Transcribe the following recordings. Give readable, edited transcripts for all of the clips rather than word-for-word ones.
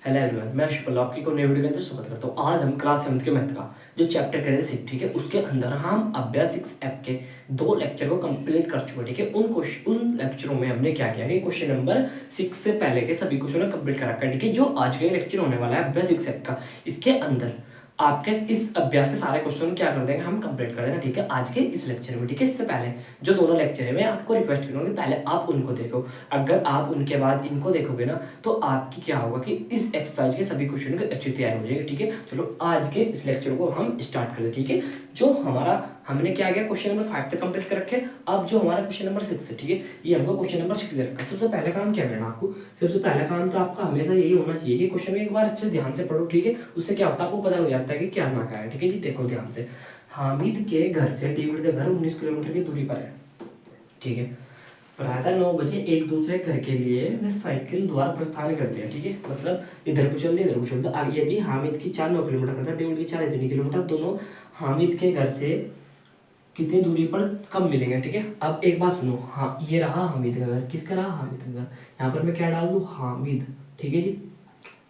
Hello everyone, मैं शुक्ला आपकी को नई वीडियो के अंदर स्वागत करता हूँ। आज हम क्लास 7 के मैथ का जो चैप्टर करेंगे 6, ठीक है, उसके अंदर हम अभ्यास 6 ऐप के 2 लेक्चर को कंप्लीट कर चुके हैं, ठीक है। उन लेक्चरों में हमने क्या किया कि क्वेश्चन नंबर 6 से पहले के सभी क्वेश्चन कंप्लीट कर रखा है, ठीक है। जो आज का लेक्चर होने वाला है अभ्यास 6 ऐप का, इसके अंदर आपके इस अभ्यास के सारे क्वेश्चन क्या कर देंगे, हम कंप्लीट कर देंगे, ठीक है, आज के इस लेक्चर में, ठीक है। इससे पहले जो दोनों लेक्चर है मैं आपको रिक्वेस्ट करूंगा पहले आप उनको देखो। अगर आप उनके बाद इनको देखोगे ना तो आपकी क्या होगा कि इस एक्सरसाइज के सभी क्वेश्चन की अच्छी तैयारी हो जाएगी, ठीक है। चलो आज के इस लेक्चर को हम स्टार्ट कर दे, ठीक है। जो हमारा हमने क्या किया, क्वेश्चन नंबर 5 तक कंप्लीट कर रखे। अब जो हमारा क्वेश्चन नंबर 6 है, ठीक है, ये हमको क्वेश्चन नंबर 6 दे रखा है। सबसे पहला काम क्या करना आपको, सबसे पहला काम तो आपका हमेशा यही होना चाहिए कि क्वेश्चन एक बार अच्छे ध्यान से पढ़ो, ठीक है। उससे क्या होता है आपको पता लग जाता है कि क्या ना क्या है, ठीक है जी। देखो ध्यान से, हामिद के घर से डेविड का घर 19 किलोमीटर की दूरी पर है, ठीक है। प्रातः 9 बजे एक दूसरे घर के लिए वे साइकिल द्वारा प्रस्थान करते हैं, ठीक है। मतलब इधर को चल दिया इधर को चल दिया। यदि हामिद की 9 किलोमीटर करता है, डेविड की 3 किलोमीटर, दोनों हामिद के घर से कितनी दूरी पर कब मिलेंगे, ठीक है। अब एक बात सुनो, हाँ ये रहा हामिद का घर, किसका रहा, हामिद का घर। यहाँ पर मैं क्या डाल दूँ, हामिद, ठीक है जी।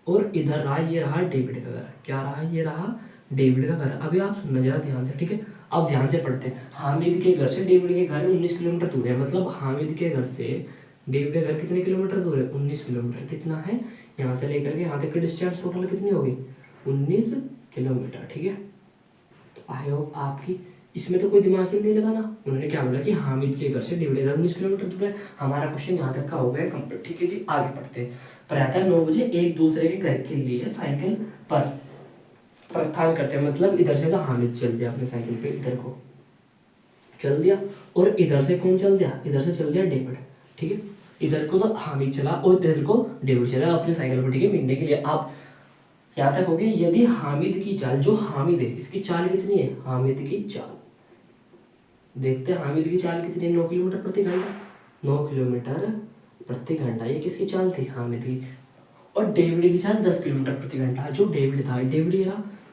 और इधर रहा, ये रहा डेविड का घर, क्या रहा, ये रहा डेविड का घर। अभी आप सुनना जरा ध्यान से, ठीक है। अब ध्यान से पढ़ते हैं। हामिद के घर से डेविड के घर 19 किलोमीटर दूर है, मतलब हामिद के घर से डेविड के घर कितने किलोमीटर दूर है, 19 किलोमीटर। कितना है, यहाँ से लेकर के यहाँ तक की डिस्टेंस टोटल कितनी होगी, 19 किलोमीटर, ठीक है। आई होप आपकी इसमें तो कोई दिमाग ही नहीं लगाना। उन्होंने क्या बोला कि हामिद के घर से डेविड के घर 19 किलोमीटर दूर है। हमारा क्वेश्चन यहाँ तक का हो गया कंप्लीट, ठीक है जी। आगे बढ़ते हैं। प्रातः 9 बजे एक दूसरे के घर के लिए साइकिल पर प्रस्थान करते हैं, मतलब इधर से तो हामिद चल दिया अपने साइकिल पे, इधर को चल दिया, और इधर से कौन चल दिया, इधर से चल दिया डेविड, ठीक है। इधर को तो हामिद चला और इधर को डेविड चला अपने साइकिल पर, ठीक है, मिलने के लिए। आप यहाँ तक हो गया। यदि हामिद की चाल, जो हामिद है इसकी चाल कितनी है, हामिद की चाल देखते हैं, हामिद की चाल कितनी है, 9 किलोमीटर प्रति घंटा, 9 किलोमीटर प्रति घंटा, ये किसकी चाल थी, हामिद की। और डेविड की चाल 10 किलोमीटर प्रति घंटा। जो डेविड था,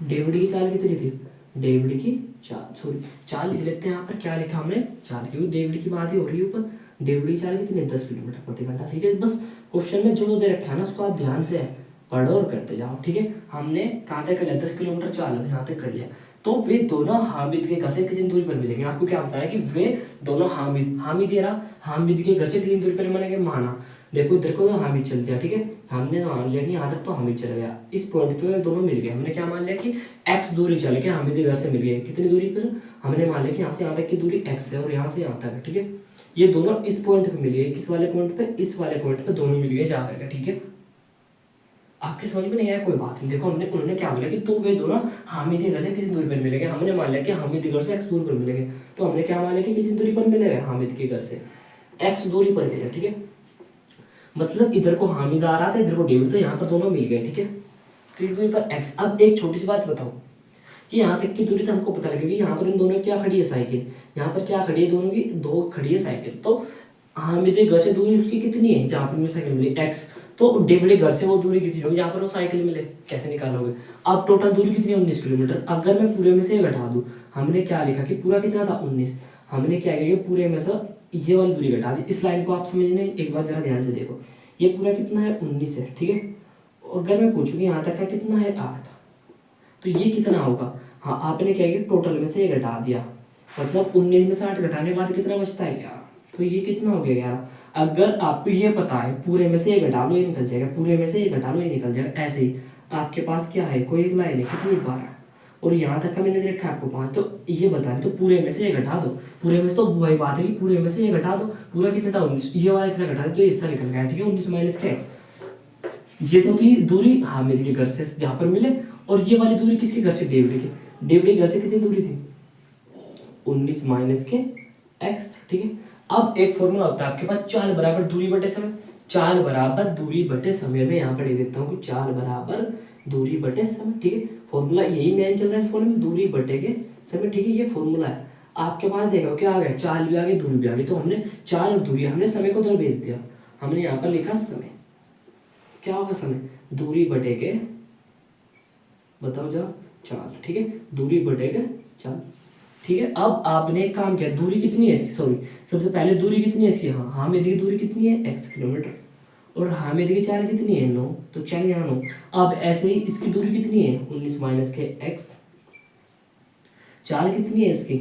डेविड की चाल कितनी थी, डेविड की चाल, सॉरी चाल लिख लेते हैं यहाँ पर, क्या लिखा हमने, चाल, क्योंकि डेविड की बात ही हो रही है ऊपर। डेविड की चाल कितनी, 10 किलोमीटर प्रति घंटा, ठीक है। बस क्वेश्चन में जो दे रखा है ना उसको आप ध्यान से पढ़ो और करते जाओ, ठीक है। हमने कहाँ तक कर लिया, 10 किलोमीटर चाल यहाँ तक कर लिया। तो वे दोनों हामिद के घर से कितनी दूरी पर मिलेंगे, आपको क्या बताया कि वे दोनों हामिद ये रहा, हामिद के घर से कितनी दूरी पर मिलेंगे, माना देखो इधर को तो हामिद चल दिया, ठीक है। हमने मान लिया कि यहाँ तक तो हामिद चल गया, इस पॉइंट पे दोनों मिल गए। हमने क्या मान लिया कि x दूरी चल के हामिद के घर से मिल गए, कितनी दूरी पर, हमने मान लिया कि यहाँ से यहाँ तक की दूरी x है और यहाँ से यहाँ तक है, ठीक है। ये दोनों इस पॉइंट पे मिल गए, किस वाले पॉइंट पे, इस वाले पॉइंट पे दोनों मिल गए जा करके, ठीक है। आपके समझ में नहीं आया, कोई बात नहीं। देखो उन्होंने क्या बोला कि तो वे दोनों हामिद के घर से कितनी दूरी पर मिलेंगे। हमने मान लिया कि हामिद के घर से x दूरी पर मिलेंगे, तो हमने क्या मान लिया कि कितनी दूरी पर मिलेंगे, हामिद के घर से x दूरी पर मिलेगा, ठीक है। मतलब इधर को हामिद आ रहा था, इधर को डेविड, तो यहाँ पर दोनों मिल गए, ठीक है। किस दूरी पर, x। अब एक छोटी सी बात बताओ कि यहाँ तक की दूरी तो हमको पता लगेगी, यहाँ पर इन दोनों की क्या खड़ी है, साइकिल। यहाँ पर क्या खड़ी है, दोनों की दो खड़ी है साइकिल। तो हामिद के घर से दूरी उसकी कितनी है, जहाँ पर मुझे साइकिल मिली, x। तो डेविड के घर से वो दूरी कितनी होगी, जहाँ पर वो साइकिल मिले, कैसे निकालोगे। अब टोटल दूरी कितनी है, 19 किलोमीटर। अगर मैं पूरे में से ये घटा दूँ, हमने क्या लिखा कि पूरा कितना था, 19। हमने क्या किया कि पूरे में से ये वाली दूरी घटा दी। इस लाइन को आप समझने एक बार जरा ध्यान से देखो, ये पूरा कितना है, 19 है, ठीक है। अगर मैं पूछूँ कि यहाँ तक का कितना है, 8, तो ये कितना होगा। हाँ आपने क्या किया, टोटल में से ये घटा दिया, मतलब 19 में से 8 घटाने के बाद कितना बचता है, 11। तो ये कितना हो गया, 11। अगर आपको ये पता है पूरे में से ये घटा लो ये निकल जाएगा, पूरे में से ये घटा लो ये निकल जाएगा, ऐसे ही आपके पास क्या है, कोई एक लाइन है कितनी, 12, और यहाँ तक का मैंने दे रखा है आपको 5। तो ये बता तो पूरे में से ये घटा दो, पूरे में से तो वही बात है कि पूरे में से ये घटा दो, पूरा कितना था, 19, ये वाला इतना घटा दो तो हिस्सा निकल गया, ठीक है। 19 माइनस के x, ये तो थी दूरी हामिद के घर से जहाँ पर मिले, और ये वाली दूरी किसके घर से, डेविड के। डेविड के घर से कितनी दूरी थी, 19 माइनस के x, ठीक है। अब एक फॉर्मूला होता है आपके पास, चाल बराबर दूरी बटे समय। चाल बराबर दूरी बटे समय में यहाँ पर लिख देता हूँ कि चाल बराबर दूरी बटे समय, ठीक है। फॉर्मूला यही मेन चल रहा है इस फॉर्मूले में, दूरी बटे के समय, ठीक है। ये फॉर्मूला है आपके पास, देखो क्या आ गया, चाल भी आ गई दूरी भी आ गई। तो हमने चाल और दूरी, हमने समय को उधर भेज दिया, हमने यहाँ पर लिखा समय, क्या होगा समय, दूरी बटे के, बताओ जाओ, चाल, ठीक है, दूरी बटे के चाल, ठीक है। अब आपने एक काम किया, दूरी कितनी है इसकी, सॉरी सबसे पहले दूरी कितनी है इसकी, हाँ हामिद की दूरी कितनी है, x किलोमीटर, और हामिद की चाल कितनी है 9, तो चल यहाँ 9। अब ऐसे ही इसकी दूरी कितनी है 19 माइनस के x, चाल कितनी है इसकी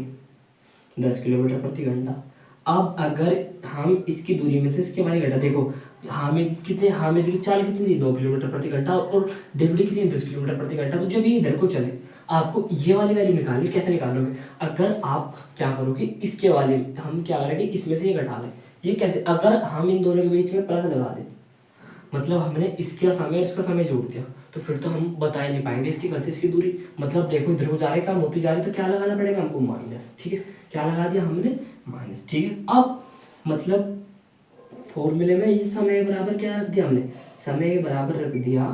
10 किलोमीटर प्रति घंटा। अब अगर हम इसकी दूरी में से इसके बारे घटा, देखो हामिद की चाल कितनी थी 9 किलोमीटर प्रति घंटा और डेविड कितनी 10 किलोमीटर प्रति घंटा। तो जब ये इधर को चले आपको ये वाली वैल्यू निकालनी, कैसे निकालोगे, अगर आप क्या करोगे इसके वाले हम क्या करेंगे इसमें से ये घटा लें। ये कैसे, अगर हम इन दोनों के बीच में प्लस लगा दें, मतलब हमने इसका समय और इसका समय जोड़ दिया, तो फिर तो हम बता ही नहीं पाएंगे इसकी घर से इसकी दूरी। मतलब देखो इधर को जा रहे काम होती जा रही, तो क्या लगाना पड़ेगा हमको माइनस, ठीक है, क्या लगा दिया हमने माइनस, ठीक है। अब मतलब फॉर्मूले में ये समय के बराबर क्या रख दिया हमने, समय के बराबर रख दिया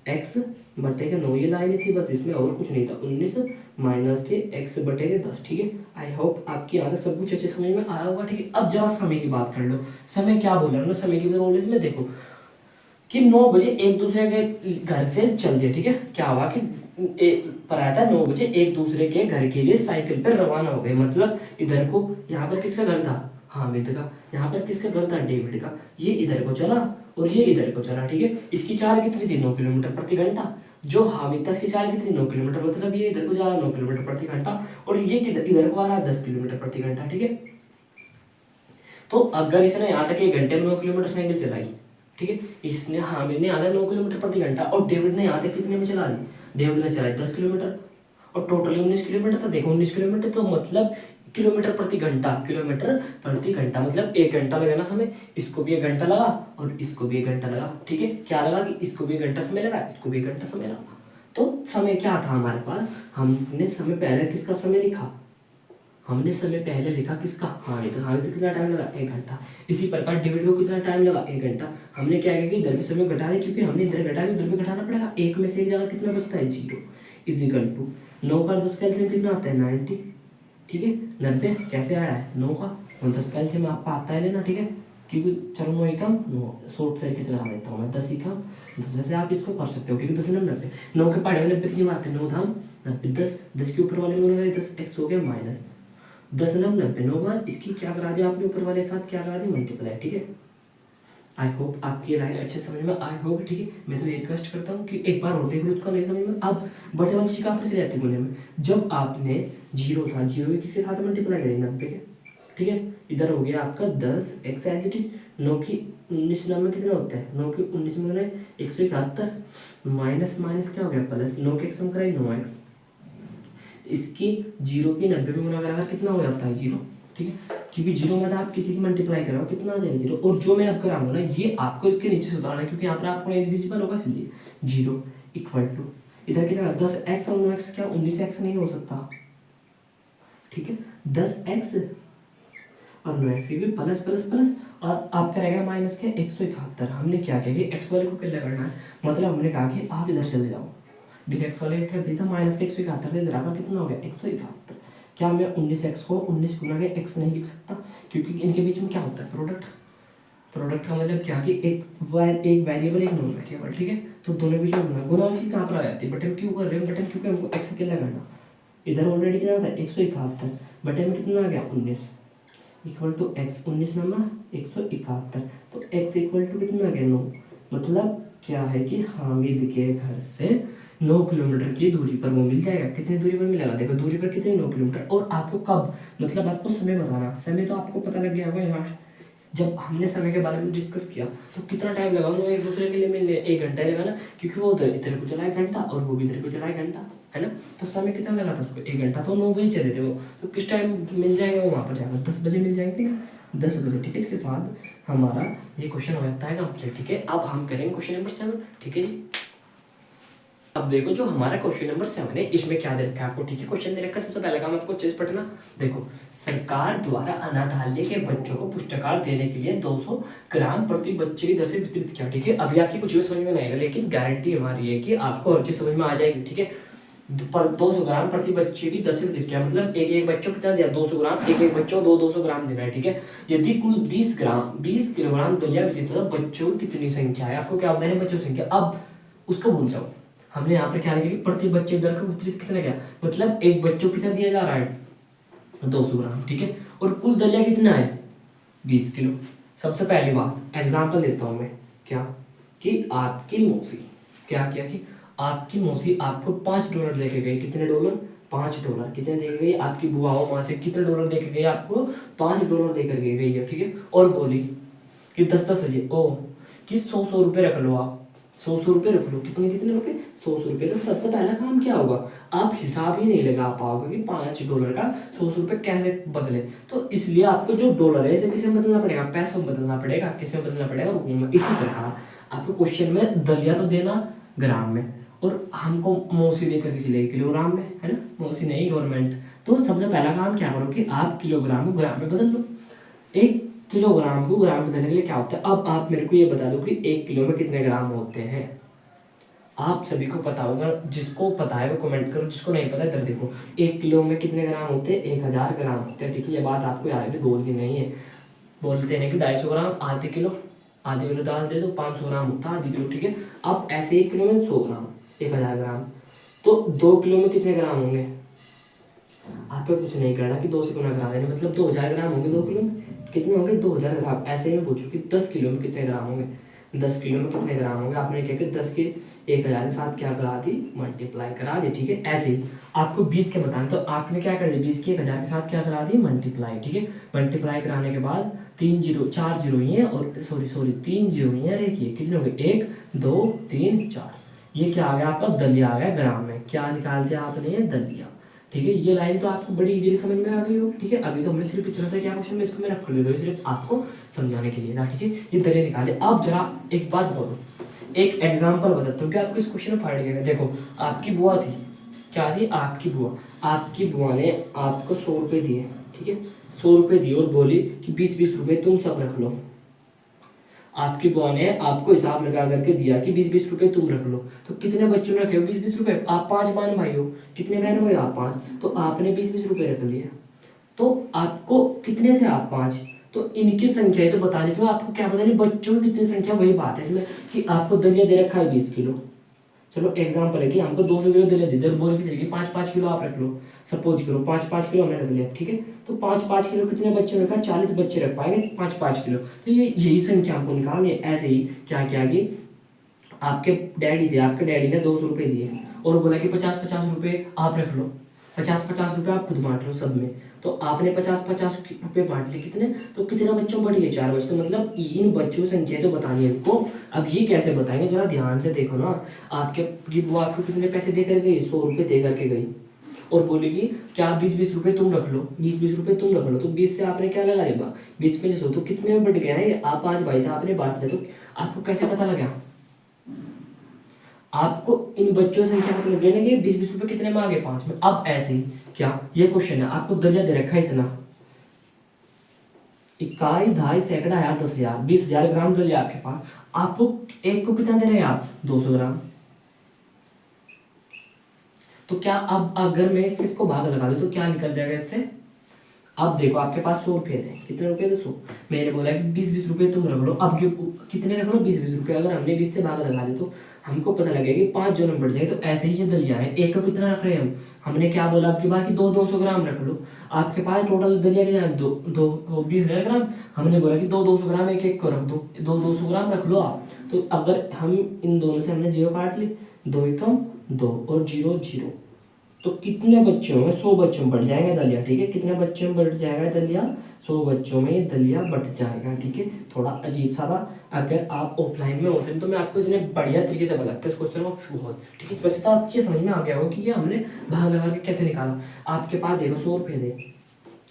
x बटे के 9, ये लाइन थी बस, इसमें और कुछ नहीं था, 19 माइनस के x बटे के 10, ठीक है। आई होप आपकी यहाँ तक सब कुछ अच्छे समझ में आया होगा, ठीक है। अब जरा समय की बात कर लो, समय क्या बोल रहा है ना, समय की नॉलेज में देखो कि 9 बजे एक दूसरे के घर से चल दिए, ठीक है। क्या हुआ कि पर आया था 9 बजे एक दूसरे के घर के लिए साइकिल पर रवाना हो गए। मतलब इधर को यहाँ पर किसका घर था हामिद का, यहाँ पर किसका घर था डेविड का। ये इधर को चला और ये इधर को चला, ठीक है। इसकी चाल कितनी थी 9 किलोमीटर प्रति घंटा, जो हामिद था इसकी चाल कितनी 9 किलोमीटर, मतलब ये इधर को जा रहा है 9 किलोमीटर प्रति घंटा और ये इधर को आ रहा है 10 किलोमीटर प्रति घंटा, ठीक है। तो अगर इसने यहाँ तक 1 घंटे में 9 किलोमीटर साइकिल चलाई, ठीक है, इसने हामिद ने आधा 9 किलोमीटर प्रति घंटा और डेविड ने यहाँ तक कितने में चला दी, डेविड ने चलाई 10 किलोमीटर और टोटली 19 किलोमीटर था। देखो 19 किलोमीटर तो मतलब किलोमीटर प्रति घंटा, किलोमीटर प्रति घंटा मतलब 1 घंटा लगेगा समय, इसको भी 1 घंटा लगा और इसको भी 1 घंटा लगा, ठीक है। क्या लगा कि इसको भी 1 घंटा समय लगा, इसको भी 1 घंटा समय लगा। तो समय क्या था हमारे पास, हमने समय पहले किसका समय लिखा, हमने समय पहले लिखा किसका हामिद, हामिद को कितना टाइम लगा 1 घंटा। इसी प्रकार डेविड को कितना टाइम लगा 1 घंटा। हमने क्या किया कि इधर भी समय घटा रहे, क्योंकि हमने इधर घटा के उधर भी घटाना पड़ेगा। 1 में से एक जगह कितना बचता है 0 इजिकल टू 9 का 10 का एलसीएम कितना आता है 90, ठीक है। 90 कैसे आया है 9 का और 10 का एलसीएम आपको आता है लेना, ठीक है, क्योंकि चलो 9 ही कम 9 शॉर्ट तरीके से लगा देता हूँ मैं 10 ही कम 10, वैसे आप इसको कर सकते हो क्योंकि 10 9 90 9 के पढ़े 90 कितनी बात है 9 धाम 90 10 के ऊपर वाले में लगाए 10 x हो गया माइनस 10 90 9 बार इसकी क्या करा दिया आपने ऊपर वाले साथ क्या करा दिया मल्टीप्लाई, ठीक है। आई होप आपकी लाइन अच्छे समझ में आई होगी, ठीक है। मैं तो रिक्वेस्ट करता हूँ कि एक बार और देख लो उसका नहीं समझ में। अब बड़े वाली चीज कहाँ पर चली जाती है बोलने में, जब आपने 0 था 0 किसके साथ मल्टीप्लाई करें 90 के, ठीक है। इधर हो गया आपका 10 x एज इट इज 9 की 19 में कितना होता है 9 की 19 में 171 माइनस माइनस क्या हो गया प्लस 9 के x हम कराए 9x, इसकी 0 की 90 में गुना कराकर कितना हो जाता है 0, ठीक है। क्योंकि 0 में आप किसी की मल्टीप्लाई कराओ कितना आ जाएगा 0, और जो मैं अब कराऊंगा ना ये आपको इसके नीचे सुधारना है क्योंकि यहाँ पर आपको इनविजिबल होगा, इसलिए 0 इक्वल टू इधर कितना 10x और 9x क्या 19x नहीं हो सकता, ठीक है। 10x और 9x भी प्लस प्लस प्लस और आपका रहेगा माइनस के 171। हमने क्या किया कि x वाले को क्या करना है, मतलब हमने कहा कि आप इधर चले जाओ बिग एक्स वाले तरफ भी था माइनस के 171 से बराबर कितना हो गया 171। क्या मैं 19x को 19 गुना के x नहीं लिख सकता, क्योंकि इनके बीच में क्या होता है प्रोडक्ट, प्रोडक्ट का मतलब क्या कि एक वेरिएबल एक नॉन वेरिएबल, ठीक है। तो दोनों के बीच में गुना चीज कहाँ पर आ जाती है, बटन क्यों कर रहे हैं, बटन क्योंकि हमको x अकेला करना, इधर ऑलरेडी कितना था 171 बटन में कितना आ गया 19 इक्वल टू x 19 नंबर 171, तो x इक्वल टू कितना आ गया 9। मतलब क्या है कि हामिद के घर से 9 किलोमीटर की दूरी पर वो मिल जाएगा। कितनी दूरी पर मिलेगा, देखो दूरी पर कितनी 9 किलोमीटर, और आपको कब, मतलब आपको समय बताना, समय तो आपको पता लग गया होगा यहाँ जब हमने समय के बारे में डिस्कस किया। तो कितना टाइम लगा वो एक दूसरे के लिए मिलने 1 घंटा लगा ना, क्योंकि वो इधर को चला 1 घंटा और वो भी इधर को चला 1 घंटा, है ना। तो समय कितना लगा था उसको 1 घंटा, तो 9 बजे चले थे वो, तो किस टाइम मिल जाएगा वो वहाँ पर जाएगा 10 बजे मिल जाएंगे ना 10 बजे, ठीक है। इसके साथ हमारा ये क्वेश्चन हो जाता है कंप्लीट, ठीक है। अब हम करेंगे क्वेश्चन नंबर 7, ठीक है जी। अब देखो जो हमारा क्वेश्चन नंबर 7 है इसमें क्या दे रखा है आपको, ठीक है। क्वेश्चन दे रखा है सबसे पहला काम आपको चीज पढ़ना, देखो सरकार द्वारा अनाथालय के बच्चों को पुस्तकालय देने के लिए 200 ग्राम प्रति बच्चे की दर से वितरित किया, ठीक है। अभी आपकी कुछ भी समझ में नहीं आएगा, लेकिन गारंटी हमारी है कि आपको हर चीज समझ में आ जाएगी, ठीक है। 200 ग्राम प्रति बच्चे की दर से वितरित किया, मतलब एक एक बच्चों को कितना दिया 200 ग्राम, एक एक बच्चों को 200 ग्राम देना है, ठीक है। यदि कुल 20 किलोग्राम दलिया वितरित होता है, बच्चों की कितनी संख्या है, आपको क्या बताना है बच्चों की संख्या। अब उसको भूल जाओ, हमने यहाँ पर क्या किया प्रति बच्चे दर को वितरित कितना गया, मतलब एक बच्चों को कितना दिया जा रहा है 200 ग्राम, ठीक है। और कुल दलिया कितना है 20 किलो। सबसे पहली बात एग्जाम्पल देता हूँ मैं क्या कि आपकी मौसी क्या किया कि आपकी मौसी आपको $5 देके गई। कितने डॉलर? $5। कितने देके गई? आपकी बुआ माँ से कितने डॉलर देके गई? आपको $5 देकर गई है, ठीक है। और बोली कि 10-10 रुपये कि 100 रुपये रख लो, आप 100 रुपये रख लो। कितने कितने रुपये? 100 रुपये। तो सबसे पहला काम क्या होगा? आप हिसाब ही नहीं लगा पाओगे कि $5 का 100 रुपये कैसे बदले। तो इसलिए आपको जो डॉलर है इसे किसे में बदलना पड़ेगा? पैसों में बदलना पड़ेगा। किस में बदलना पड़ेगा? रुपयों में। इसी प्रकार आपको क्वेश्चन में दलिया तो देना ग्राम में, और हमको मौसी लेकर के चलेगी किलोग्राम में, है ना। मौसी नहीं, गवर्नमेंट। तो सबसे पहला काम क्या करो कि आप किलोग्राम को ग्राम में बदल लो। 1 किलोग्राम को ग्राम में बदलने के लिए क्या होता है? अब आप मेरे को ये बता दो कि 1 किलो में कितने ग्राम होते हैं। आप सभी को पता होगा, जिसको पता है वो कमेंट करो, जिसको नहीं पता इधर देखो। 1 किलो में कितने ग्राम होते हैं? 1000 ग्राम होते हैं, ठीक है। ये बात आपको याद है, बोलनी नहीं है। बोलते हैं कि 250 ग्राम, आधे किलो दाल दे दो, 500 ग्राम होता है आधी किलो, ठीक है। अब ऐसे 1 किलो में 100 ग्राम, 1000 ग्राम, तो 2 किलो में कितने ग्राम होंगे? आपको कुछ नहीं करना कि 2 से गुना करा देना, मतलब 2000 ग्राम होंगे 2 किलो में। कितने होंगे? 2000 ग्राम। ऐसे ही मैं पूछूं कि 10 किलो में कितने ग्राम होंगे? 10 किलो में कितने ग्राम होंगे? आपने क्या किया? 10 के 1000 के साथ क्या करा दी? मल्टीप्लाई करा दी, ठीक है। ऐसे ही आपको 20 के बताना, तो आपने क्या कर दिया? 20 के 1000 के साथ क्या करा दी? मल्टीप्लाई, ठीक है। मल्टीप्लाई कराने के बाद 4 जीरो ही है, और सॉरी 3 जीरो ही है। देखिए कितने हो गए? 1 2 3 4। ये क्या आ गया? आपका दलिया आ गया ग्राम में। क्या निकाल दिया आपने? दलिया, ठीक है। ये लाइन तो आपको बड़ी इजीली समझ में आ गई हो, ठीक है। अभी तो हमने सिर्फ इतना सा क्या क्वेश्चन में इसको मैं रख देता हूँ सिर्फ आपको समझाने के लिए था, ठीक है। ये दलिया निकाले। अब जरा एक बात बोलो, एक एग्जांपल बताता हूँ कि आपको इस क्वेश्चन में फाइंड करेगा। देखो, आपकी बुआ थी, क्या थी? आपकी बुआ ने आपको 100 रुपये दिए, ठीक है। 100 रुपये दिए और बोली कि 20-20 रुपये तुम सब रख लो। आपकी बुआ ने आपको हिसाब लगा करके दिया कि 20-20 रुपये तुम रख लो। तो कितने बच्चों ने रखे हो 20-20 रुपये? आप 5 बहन भाई हो। कितने बहन भाई? आप 5। तो आपने 20-20 रुपये रख लिए। तो आपको कितने थे? आप 5। तो इनकी संख्या है तो बताने से आपको क्या बतानी? बच्चों की कितनी संख्या, वही बात है इसमें कि आपको दलिया दे रखा है 20 किलो। चलो एग्जाम्पल है कि हमको 200 किलो दलिया दे दे, बोल की चलेगी 5-5 किलो आप रख लो। सपोज करो 5-5 किलो हमने रख लिया, ठीक है। तो 5-5 किलो कितने बच्चे रखा? 40 बच्चे रख पाएंगे 5-5 किलो। तो ये यही संख्या हमको निकालनी है। ऐसे ही क्या किया कि आपके डैडी ने 200 रुपये दिए और बोला कि 50-50 रुपये आप रख लो। 50-50 रुपये आप खुद बांट लो सब में। तो आपने 50-50 रुपये बांट लिए। कितने? तो कितने बच्चों बढ़ गए? 4 बच्चे। तो मतलब इन बच्चों की संख्या तो बतानी है इनको। अब ये कैसे बताएंगे? जरा ध्यान से देखो ना। आपके वो आपको कितने पैसे देकर गई? 100 रुपये दे करके गई और बोलेगी क्या 20-20 रुपये तुम रख लो, 20-20 रुपये तुम रख लो। तो 20 से आपने क्या लगा लेगा? 20 में 100, तो कितने में बढ़ गया है? आप 5 भाई था, आपने बांट लिया। तो आपको कैसे पता लगा? आपको इन बच्चों की संख्या पता लग गई ना कि 20-20 रुपये कितने में आ गए? 5 में। अब ऐसे ही क्या ये क्वेश्चन है, आपको दर्जा दे रखा है इतना, इकाई, दहाई, सैकड़ा, हजार, 10,000, 20,000 ग्राम दलिया आपके पास। आपको एक को कितना दे रहे हैं आप? 200 ग्राम। तो क्या अब अगर मैं इसको भाग लगा दूं तो क्या निकल जाएगा इससे? अब देखो आपके पास 100 रुपये थे। कितने रुपये थे? 100। मैंने बोला कि 20-20 रुपये तुम रख लो। अब कितने रख लो? 20-20 रुपये। अगर हमने 20 से भाग लगा दी तो हमको पता लगेगा कि 5 जो नंबर जाएंगे। तो ऐसे ही ये दलिया है। एक का कितना रख रहे हैं हम? हमने क्या बोला आपकी बार कि 200 ग्राम रख लो। आपके पास टोटल दलिया के दो 20,000 ग्राम। हमने बोला कि 200 ग्राम एक एक को रख दो, 200 ग्राम रख लो आप। तो अगर हम इन दोनों से हमने 0 काट ली, 2 एकम 2 और 0 0। तो कितने बच्चों में? 100 बच्चों में बढ़ जाएगा दलिया, ठीक है। कितने बच्चों में बढ़ जाएगा दलिया? 100 बच्चों में दलिया बढ़ जाएगा, ठीक है। थोड़ा अजीब सा था। अगर आप ऑफलाइन में होते तो मैं आपको इतने बढ़िया तरीके से बताता इस क्वेश्चन को बहुत, ठीक है। वैसे तो आपको ये समझ में आ गया होगा कि ये हमने भाग लगा के कैसे निकाला। आपके पास देखो 100 रुपये थे।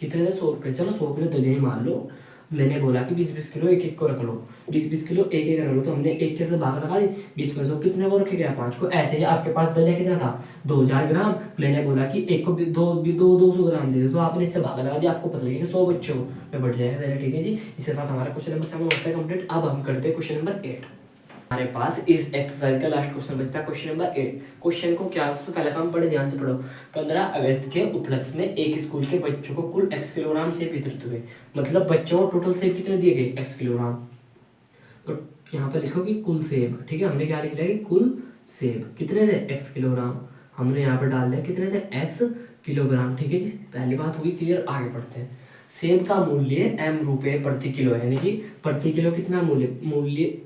कितने थे? 100 रुपये। चलो 100 किलो दलिया ही मान लो। मैंने बोला कि 20-20 किलो एक एक को रख लो, 20-20 किलो एक एक रख लो। तो हमने एक के साथ भाग लगा दी, 20 में 100 कितने को रखे गया? 5 को। ऐसे ही आपके पास दलिया कितना था? 2,000 ग्राम। मैंने बोला कि एक को भी 200 ग्राम दे दो। तो आपने इससे भाग लगा दिया। आपको पता लगे कि 100 बच्चों में बढ़ जाएगा दलिया, ठीक है जी। इसके साथ हमारा क्वेश्चन नंबर 7 होता है कंप्लीट। अब हम करते हैं क्वेश्चन नंबर 8। हमारे पास इस एक्सरसाइज का लास्ट क्वेश्चन बचता है, क्वेश्चन नंबर 8। क्वेश्चन को क्या, उससे पहला काम पढ़े, ध्यान से पढ़ो। 15 अगस्त के उपलक्ष्य में एक स्कूल के बच्चों को कुल x किलोग्राम सेब वितरित हुए। मतलब बच्चों को टोटल सेब कितने दिए गए? x kilogram. तो यहाँ पर लिखो कि कुल सेब, ठीक है। हमने क्या लिख लिया कि कुल सेब कितने थे? x kilogram. हमने यहाँ पर डाल दिया कितने थे? x किलोग्राम, ठीक है जी। पहली बात हुई क्लियर। आगे बढ़ते हैं। सेब का मूल्य एम रुपये प्रति किलो है, यानी कि प्रति किलो कितना मूल्य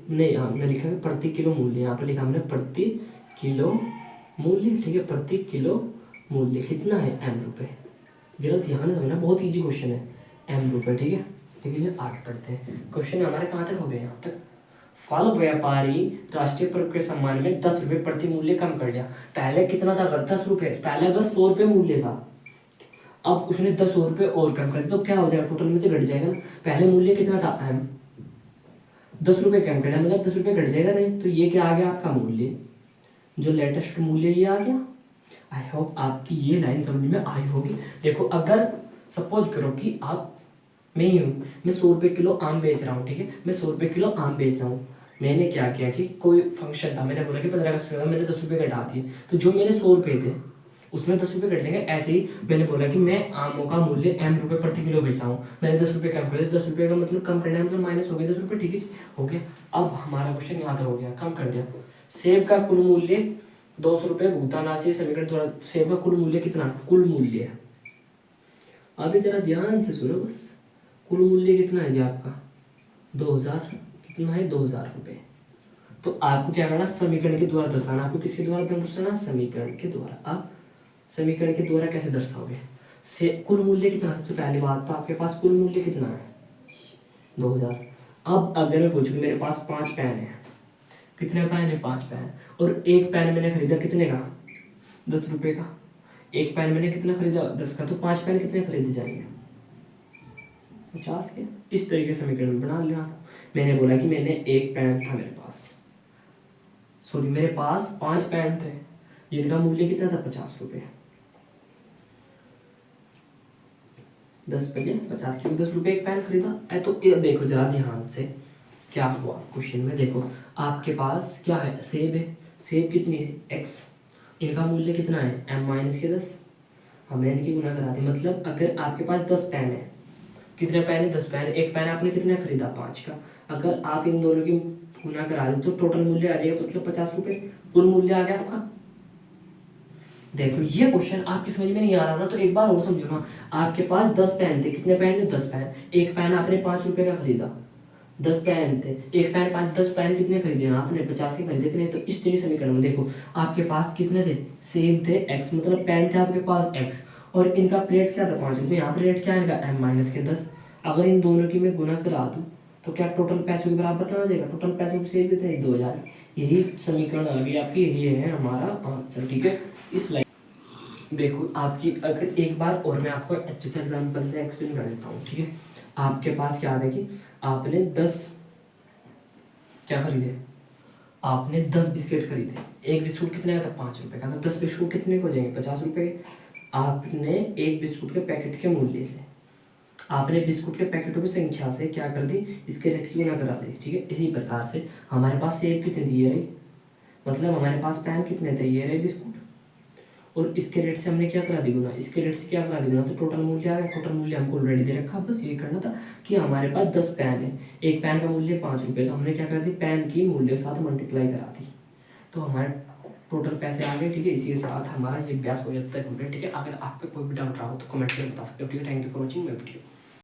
नहीं, यहाँ मैं लिखा है प्रति किलो मूल्य, यहाँ पर लिखा हमने प्रति किलो मूल्य, ठीक है। प्रति किलो मूल्य कितना है एम रुपये, जरा ध्यान से समझना, बहुत इजी क्वेश्चन है, एम रुपये, ठीक है। इसीलिए आगे बढ़ते हैं, क्वेश्चन हमारे कहाँ तक हो गए, यहाँ तक। फल व्यापारी राष्ट्रीय पर्व के सम्मान में 10 रुपये प्रति मूल्य कम कर दिया। पहले कितना था, अगर 10 रुपये, पहले अगर 100 रुपये मूल्य था, अब उसने 10 रुपये और कम कर दिया, तो क्या हो जाएगा, टोटल में से घट जाएगा। पहले मूल्य कितना था एम, 10 रुपये कम कर दिया, मतलब 10 रुपये घट जाएगा नहीं, तो ये क्या आ गया आपका मूल्य, जो लेटेस्ट मूल्य ये आ गया। आई होप आपकी ये लाइन समझ में आई होगी। देखो अगर सपोज करो कि आप, मैं ही हूँ, मैं 100 रुपये किलो आम बेच रहा हूँ, ठीक है, मैं 100 रुपये किलो आम बेच रहा हूँ। मैंने क्या किया कि कोई फंक्शन था, मैंने बोला कि 15 अगस्त का, मैंने 10 रुपये घटा दिए, तो जो मेरे 100 रुपये थे उसमें 10 रुपये घट जाएंगे। ऐसे ही मैंने बोला कि मैं आमों का मूल्य एम रुपये प्रति किलो बेच रहा हूँ, मैंने 10 रुपये कम कर दिया, 10 रुपये का मतलब कम करना है, मतलब माइनस हो गया 10 रुपये, ठीक है, हो गया। अब हमारा क्वेश्चन यहाँ तक हो गया, कम कर दिया। सेब का कुल मूल्य 200 रुपये, भुगतान राशि समीकरण द्वारा सेब का कुल मूल्य कितना, कुल मूल्य है, अभी जरा ध्यान से सुनो बस, कुल मूल्य कितना है जी आपका 2000, कितना है 2000 रुपये। तो आपको क्या करना, समीकरण के द्वारा दर्शाना। आपको किसके द्वारा दर्शाना, समीकरण के द्वारा। आप समीकरण के द्वारा कैसे दर्शाओगे, से कुल मूल्य कितना, सबसे पहली बात तो आपके पास कुल मूल्य कितना है 2000। अब अगर मैं पूछूं मेरे पास 5 पेन है, कितने पेन है 5 पेन, और एक पेन मैंने खरीदा कितने का 10 रुपये का, एक पेन मैंने कितना खरीदा 10 का, तो 5 पेन कितने खरीदे जाएंगे 50 के। इस तरीके से समीकरण बना लिया। मैंने बोला कि मैंने एक पेन था मेरे पास, सॉरी मेरे पास 5 पेन थे जिनका मूल्य कितना था 50 रुपये, 10 बजे 50, क्योंकि 10 रुपये एक पेन खरीदा। तो ये देखो जरा ध्यान से क्या हुआ क्वेश्चन में, देखो आपके पास क्या है, सेब है, सेब कितनी है एक्स, इनका मूल्य कितना है एम माइनस के 10, हमने इनकी गुना करा दी। मतलब अगर आपके पास 10 पेन है, कितने पेन है 10 पेन, एक पेन आपने कितना खरीदा 5 का, अगर आप इन दोनों की गुना करा दें तो टोटल मूल्य आ जाएगा, मतलब 50 रुपये कुल मूल्य आ गया आपका। देखो ये क्वेश्चन आपकी समझ में नहीं आ रहा ना, तो एक बार और समझो ना। आपके पास 10 पेन थे, कितने पेन थे 10 पेन, एक पेन आपने 5 रुपये का खरीदा, 10 पेन थे, एक पेन 5, 10 पेन कितने खरीदे आपने 50 के खरीदे कि नहीं। तो इस तरीके समीकरण में देखो आपके पास कितने थे, सेब थे एक्स, मतलब पेन थे आपके पास एक्स, और इनका प्लेट क्या था 5 रुपये, यहाँ पे रेट क्या है इनका एम माइनस के 10। अगर इन दोनों की मैं गुना करा दूँ तो क्या टोटल पैसों के बराबर ना आ जाएगा, टोटल पैसों की सेब थे 2000। यही समीकरण आ गई आपकी, यही है हमारा आंसर, ठीक है। इस लाइन देखो आपकी, अगर एक बार और मैं आपको अच्छे से एग्जाम्पल से एक्सप्लेन कर देता हूँ, ठीक है। आपके पास क्या है कि आपने 10 क्या खरीदे, आपने 10 बिस्किट खरीदे, एक बिस्कुट कितने का था 5 रुपये का, तो 10 बिस्कुट कितने को हो जाएंगे 50 रुपये के। आपने एक बिस्कुट के पैकेट के मूल्य से आपने बिस्कुट के पैकेटों की संख्या से क्या कर दी, इसके रेट की गुना करा दी, ठीक है। इसी प्रकार से हमारे पास सेब कितने थे ये रही, मतलब हमारे पास पेन कितने थे ये रहे बिस्कुट, और इसके रेट से हमने क्या करा दी गुना, इसके रेट से क्या करा दी गुना, तो टोटल मूल्य आ गया। टोटल मूल्य हमको ऑलरेडी दे रखा, बस ये करना था कि हमारे पास 10 पेन है, एक पेन का मूल्य 5 रुपये, तो हमने क्या करा दी पेन की मूल्य के साथ मल्टीप्लाई करा दी, तो हमारे टोटल पैसे आ गए, ठीक है। इसी के साथ हमारा ये अभ्यास हो जाता है कंप्लीट, ठीक है। अगर आपका कोई भी डाउट रहा हो तो कमेंट में बता सकते हो, ठीक है। Thank you for watching my video.